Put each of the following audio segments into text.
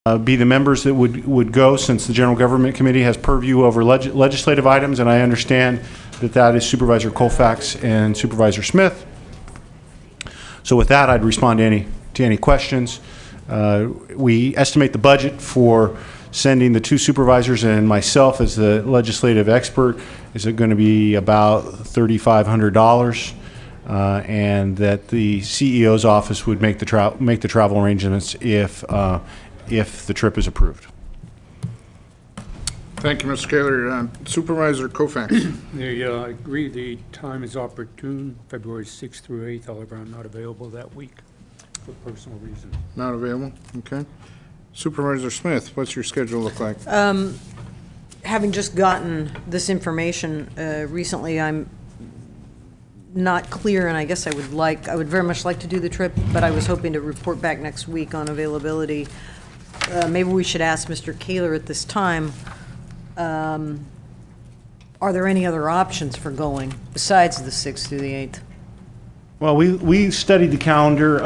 be the members that would go, since the General Government Committee has purview over legislative items, and I understand that that is Supervisor Colfax and Supervisor Smith. So with that, I'd respond to any questions. We estimate the budget for sending the two supervisors and myself as the legislative expert is going to be about $3,500, and that the CEO's office would make the travel arrangements if the trip is approved. Thank you, Mr. Kaler. Supervisor Colfax. I agree the time is opportune, February 6th through 8th. However, I'm not available that week for personal reasons. Not available? Okay. Supervisor Smith, what's your schedule look like? Having just gotten this information recently, I'm not clear, and I guess I would very much like to do the trip, but I was hoping to report back next week on availability. Maybe we should ask Mr. Kaler at this time, are there any other options for going besides the 6th through the 8th? Well, we studied the calendar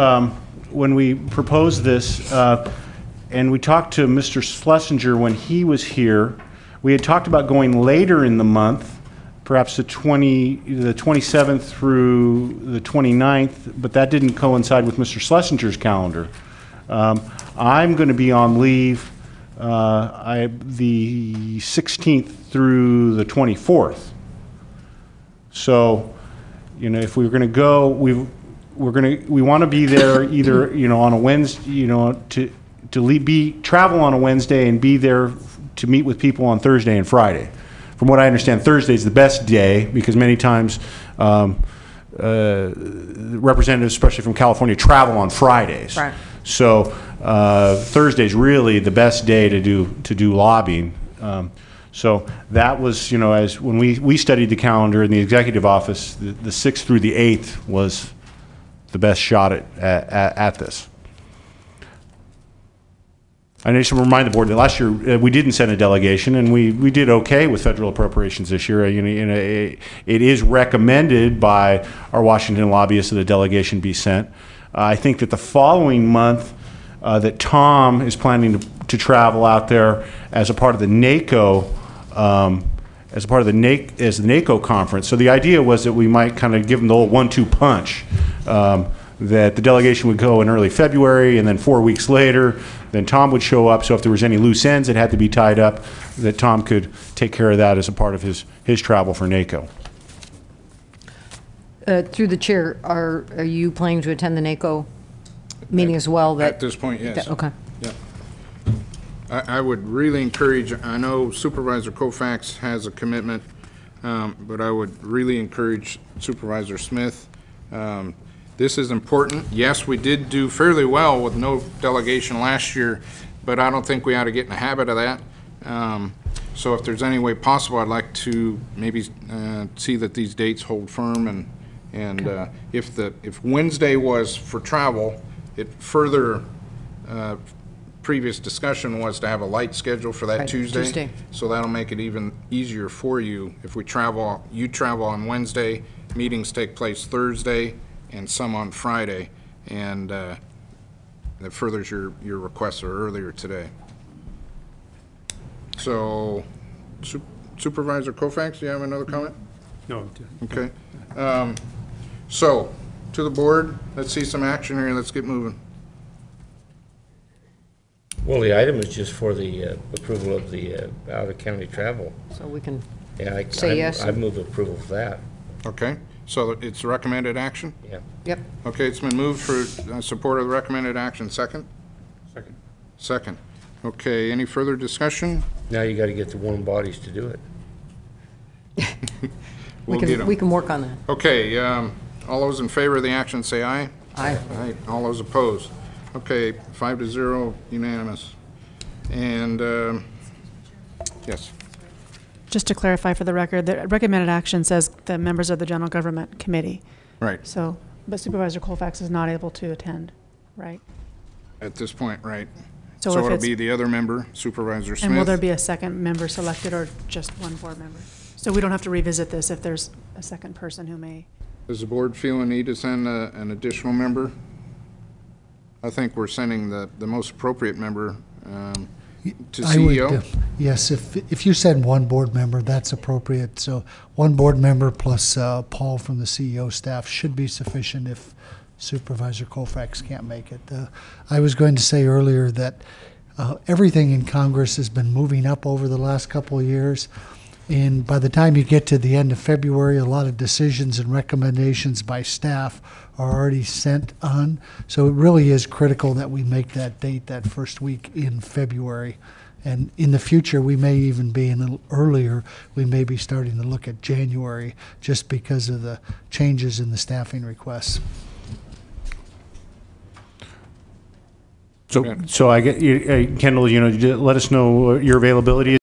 when we proposed this, and we talked to Mr. Schlesinger when he was here. We had talked about going later in the month, perhaps the 27th through the 29th, but that didn't coincide with Mr. Schlesinger's calendar. I'm going to be on leave the 16th through the 24th. So, you know, if we were going to go, we want to be there either, you know, on a Wednesday, you know, travel on a Wednesday and be there to meet with people on Thursday and Friday. From what I understand, Thursday is the best day because many times representatives, especially from California, travel on Fridays. Right. So Thursday is really the best day to do lobbying. So that was, you know, as when we studied the calendar in the executive office, the 6th through the 8th was the best shot at this. I just want to remind the board that last year we didn't send a delegation, and we did okay with federal appropriations this year. You know, it is recommended by our Washington lobbyists that a delegation be sent. I think that the following month that Tom is planning to travel out there as a part of the NACO, as the NACO conference. So the idea was that we might kind of give them the old 1-2 punch. That the delegation would go in early February, and then 4 weeks later, then Tom would show up. So if there was any loose ends that had to be tied up, that Tom could take care of that as a part of his travel for NACO. Through the chair, are you planning to attend the NACO meeting as well? At this point, yes. Okay. Yeah. I would really encourage, I know Supervisor Colfax has a commitment, but I would really encourage Supervisor Smith. This is important. Yes, we did do fairly well with no delegation last year, but I don't think we ought to get in the habit of that. So if there's any way possible, I'd like to maybe see that these dates hold firm, and if Wednesday was for travel, it further previous discussion was to have a light schedule for that Tuesday. So that'll make it even easier for you. If we travel, you travel on Wednesday, meetings take place Thursday, and some on Friday, and that furthers your requests earlier today. So, Supervisor Colfax, do you have another comment? No. Okay. So, to the board, let's see some action here. Let's get moving. Well, the item is just for the approval of the out-of-county travel. So we can say yes. I move approval of that. Okay. So it's recommended action? Yeah. Yep. Okay, it's been moved for support of the recommended action. Second? Second. Second. Okay, any further discussion? Now you got to get the warm bodies to do it. We can work on that. Okay, all those in favor of the action say aye. Aye. Aye. All those opposed. Okay, 5-0, unanimous. And, yes. Just to clarify for the record, the recommended action says the members of the General Government Committee. Right. So, but Supervisor Colfax is not able to attend, right? At this point, right. So So if it'll it's- be the other member, Supervisor Smith. And will there be a second member selected or just one board member? So we don't have to revisit this if there's a second person who may. Does the board feel a need to send an additional member? I think we're sending the most appropriate member to I would, CEO? yes, if you said one board member, that's appropriate. So one board member plus Paul from the CEO staff should be sufficient if Supervisor Colfax can't make it. I was going to say earlier that everything in Congress has been moving up over the last couple of years. And by the time you get to the end of February, a lot of decisions and recommendations by staff are already sent on. So it really is critical that we make that date, that first week in February. And in the future, we may even be a little earlier. We may be starting to look at January just because of the changes in the staffing requests. So I get, Kendall, let us know your availability